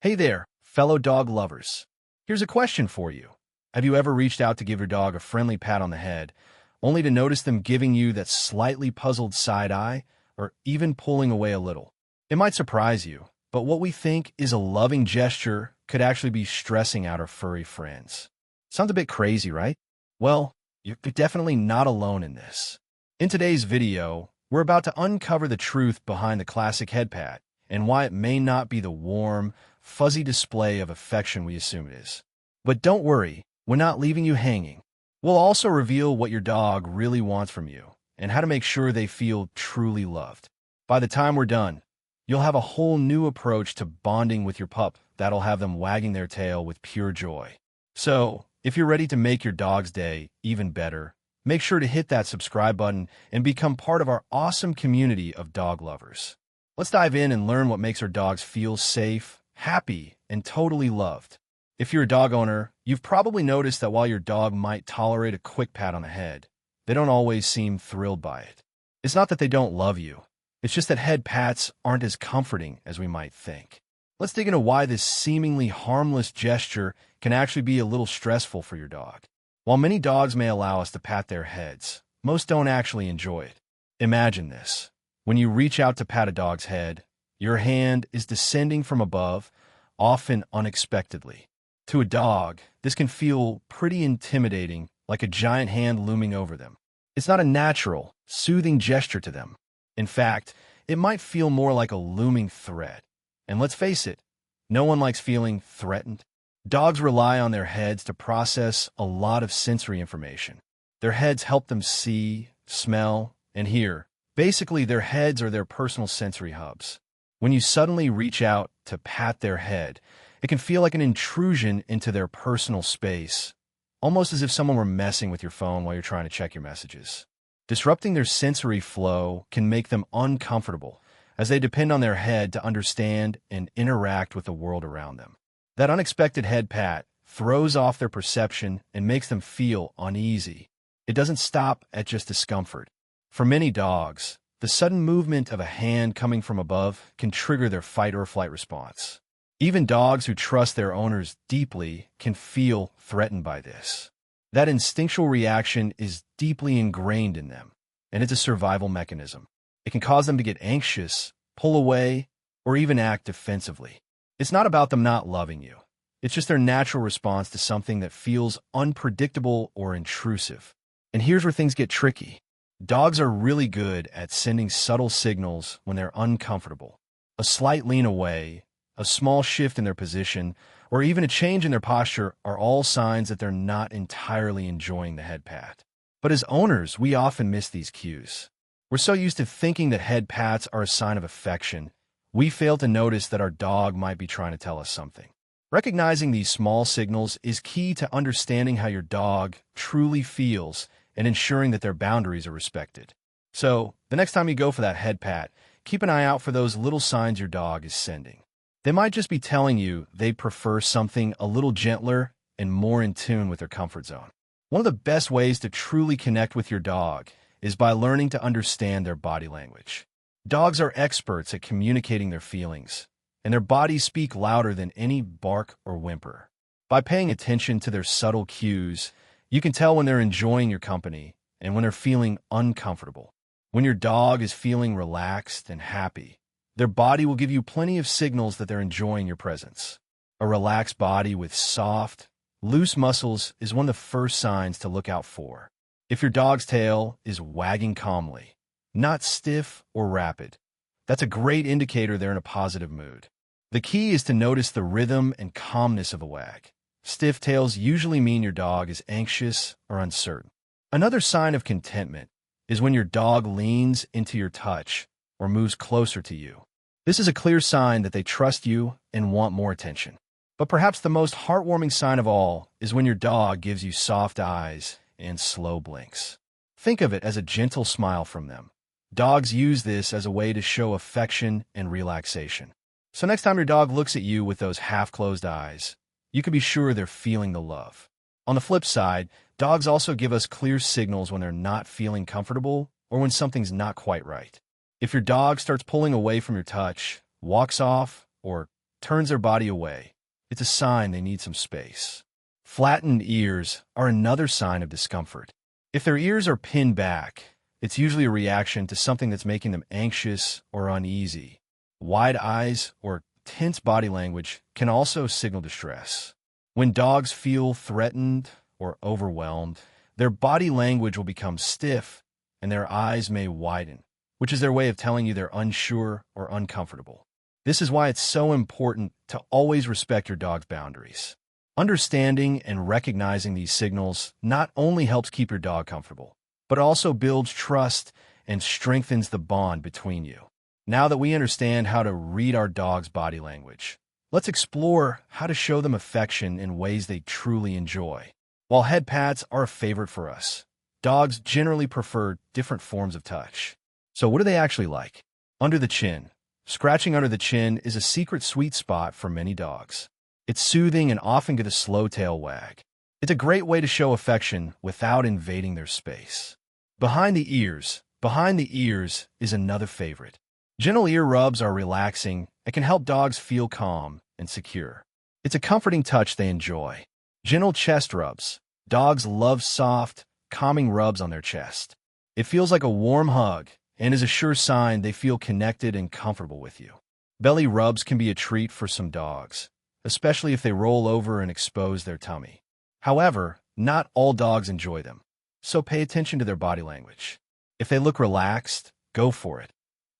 Hey there, fellow dog lovers. Here's a question for you. Have you ever reached out to give your dog a friendly pat on the head, only to notice them giving you that slightly puzzled side eye, or even pulling away a little? It might surprise you, but what we think is a loving gesture could actually be stressing out our furry friends. Sounds a bit crazy, right? Well, you're definitely not alone in this. In today's video, we're about to uncover the truth behind the classic head pat and why it may not be the warm, fuzzy display of affection we assume it is. But don't worry, we're not leaving you hanging. We'll also reveal what your dog really wants from you and how to make sure they feel truly loved. By the time we're done, you'll have a whole new approach to bonding with your pup that'll have them wagging their tail with pure joy. So, if you're ready to make your dog's day even better, make sure to hit that subscribe button and become part of our awesome community of dog lovers. Let's dive in and learn what makes our dogs feel safe, happy, and totally loved. If you're a dog owner, you've probably noticed that while your dog might tolerate a quick pat on the head, they don't always seem thrilled by it. It's not that they don't love you. It's just that head pats aren't as comforting as we might think. Let's dig into why this seemingly harmless gesture can actually be a little stressful for your dog. While many dogs may allow us to pat their heads, most don't actually enjoy it. Imagine this. When you reach out to pat a dog's head, your hand is descending from above, often unexpectedly. To a dog, this can feel pretty intimidating, like a giant hand looming over them. It's not a natural, soothing gesture to them. In fact, it might feel more like a looming threat. And let's face it, no one likes feeling threatened. Dogs rely on their heads to process a lot of sensory information. Their heads help them see, smell, and hear. Basically, their heads are their personal sensory hubs. When you suddenly reach out to pat their head, it can feel like an intrusion into their personal space, almost as if someone were messing with your phone while you're trying to check your messages. Disrupting their sensory flow can make them uncomfortable, as they depend on their head to understand and interact with the world around them. That unexpected head pat throws off their perception and makes them feel uneasy. It doesn't stop at just discomfort. For many dogs, the sudden movement of a hand coming from above can trigger their fight or flight response. Even dogs who trust their owners deeply can feel threatened by this. That instinctual reaction is deeply ingrained in them, and it's a survival mechanism. It can cause them to get anxious, pull away, or even act defensively. It's not about them not loving you. It's just their natural response to something that feels unpredictable or intrusive. And here's where things get tricky. Dogs are really good at sending subtle signals when they're uncomfortable. A slight lean away, a small shift in their position, or even a change in their posture are all signs that they're not entirely enjoying the head pat. But as owners, we often miss these cues. We're so used to thinking that head pats are a sign of affection, we fail to notice that our dog might be trying to tell us something. Recognizing these small signals is key to understanding how your dog truly feels and ensuring that their boundaries are respected. So, the next time you go for that head pat, keep an eye out for those little signs your dog is sending. They might just be telling you they prefer something a little gentler and more in tune with their comfort zone. One of the best ways to truly connect with your dog is by learning to understand their body language. Dogs are experts at communicating their feelings, and their bodies speak louder than any bark or whimper. By paying attention to their subtle cues, you can tell when they're enjoying your company and when they're feeling uncomfortable. When your dog is feeling relaxed and happy, their body will give you plenty of signals that they're enjoying your presence. A relaxed body with soft, loose muscles is one of the first signs to look out for. If your dog's tail is wagging calmly, not stiff or rapid, that's a great indicator they're in a positive mood. The key is to notice the rhythm and calmness of a wag. Stiff tails usually mean your dog is anxious or uncertain. Another sign of contentment is when your dog leans into your touch or moves closer to you. This is a clear sign that they trust you and want more attention. But perhaps the most heartwarming sign of all is when your dog gives you soft eyes and slow blinks. Think of it as a gentle smile from them. Dogs use this as a way to show affection and relaxation. So next time your dog looks at you with those half-closed eyes, you can be sure they're feeling the love. On the flip side, dogs also give us clear signals when they're not feeling comfortable or when something's not quite right. If your dog starts pulling away from your touch, walks off, or turns their body away. It's a sign they need some space. Flattened ears are another sign of discomfort. If their ears are pinned back, it's usually a reaction to something that's making them anxious or uneasy. Wide eyes or tense body language can also signal distress. When dogs feel threatened or overwhelmed, their body language will become stiff and their eyes may widen, which is their way of telling you they're unsure or uncomfortable. This is why it's so important to always respect your dog's boundaries. Understanding and recognizing these signals not only helps keep your dog comfortable, but also builds trust and strengthens the bond between you. Now that we understand how to read our dog's body language, let's explore how to show them affection in ways they truly enjoy. While head pats are a favorite for us, dogs generally prefer different forms of touch. So what do they actually like? Under the chin. Scratching under the chin is a secret sweet spot for many dogs. It's soothing and often get a slow tail wag. It's a great way to show affection without invading their space. Behind the ears. Behind the ears is another favorite. Gentle ear rubs are relaxing and can help dogs feel calm and secure. It's a comforting touch they enjoy. Gentle chest rubs. Dogs love soft, calming rubs on their chest. It feels like a warm hug and is a sure sign they feel connected and comfortable with you. Belly rubs can be a treat for some dogs, especially if they roll over and expose their tummy. However, not all dogs enjoy them, so pay attention to their body language. If they look relaxed, go for it.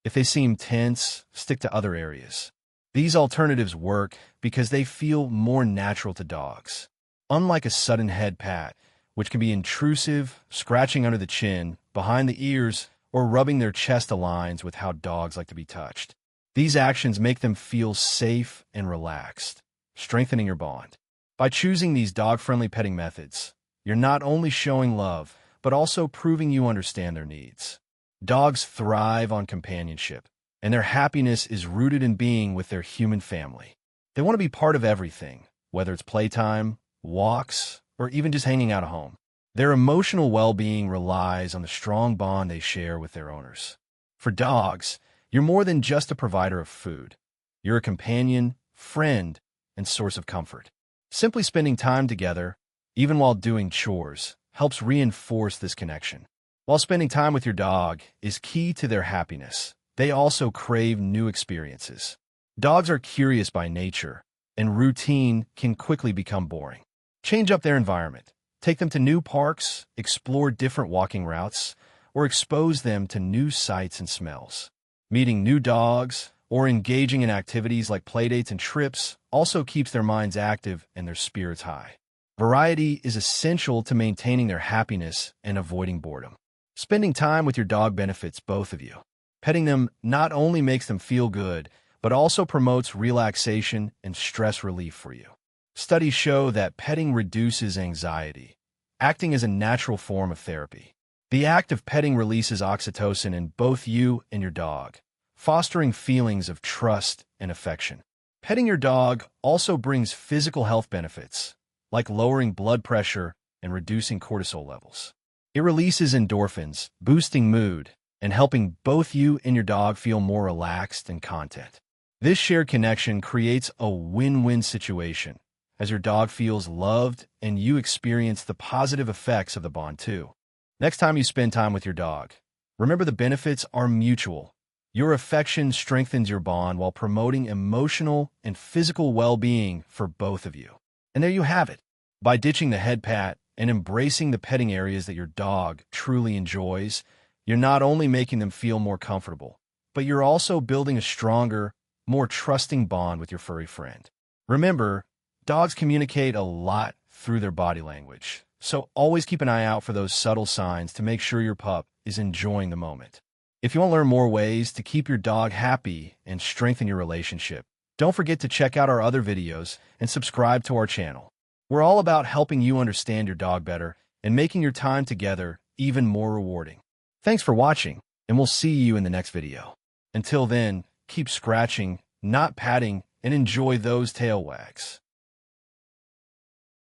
If they seem tense, stick to other areas. These alternatives work because they feel more natural to dogs. Unlike a sudden head pat, which can be intrusive, scratching under the chin, behind the ears, or rubbing their chest aligns with how dogs like to be touched. These actions make them feel safe and relaxed, strengthening your bond. By choosing these dog-friendly petting methods, you're not only showing love, but also proving you understand their needs. Dogs thrive on companionship, and their happiness is rooted in being with their human family. They want to be part of everything, whether it's playtime, walks, or even just hanging out at home. Their emotional well-being relies on the strong bond they share with their owners. For dogs, you're more than just a provider of food. You're a companion, friend, and source of comfort. Simply spending time together, even while doing chores, helps reinforce this connection. While spending time with your dog is key to their happiness, they also crave new experiences. Dogs are curious by nature, and routine can quickly become boring. Change up their environment. Take them to new parks, explore different walking routes, or expose them to new sights and smells. Meeting new dogs or engaging in activities like playdates and trips also keeps their minds active and their spirits high. Variety is essential to maintaining their happiness and avoiding boredom. Spending time with your dog benefits both of you. Petting them not only makes them feel good, but also promotes relaxation and stress relief for you. Studies show that petting reduces anxiety, acting as a natural form of therapy. The act of petting releases oxytocin in both you and your dog, fostering feelings of trust and affection. Petting your dog also brings physical health benefits, like lowering blood pressure and reducing cortisol levels. It releases endorphins, boosting mood, and helping both you and your dog feel more relaxed and content. This shared connection creates a win-win situation, as your dog feels loved and you experience the positive effects of the bond too. Next time you spend time with your dog, remember the benefits are mutual. Your affection strengthens your bond while promoting emotional and physical well-being for both of you. And there you have it. By ditching the head pat and embracing the petting areas that your dog truly enjoys, you're not only making them feel more comfortable, but you're also building a stronger, more trusting bond with your furry friend. Remember, dogs communicate a lot through their body language, so always keep an eye out for those subtle signs to make sure your pup is enjoying the moment. If you want to learn more ways to keep your dog happy and strengthen your relationship, don't forget to check out our other videos and subscribe to our channel. We're all about helping you understand your dog better and making your time together even more rewarding. Thanks for watching, and we'll see you in the next video. Until then, keep scratching, not patting, and enjoy those tail wags.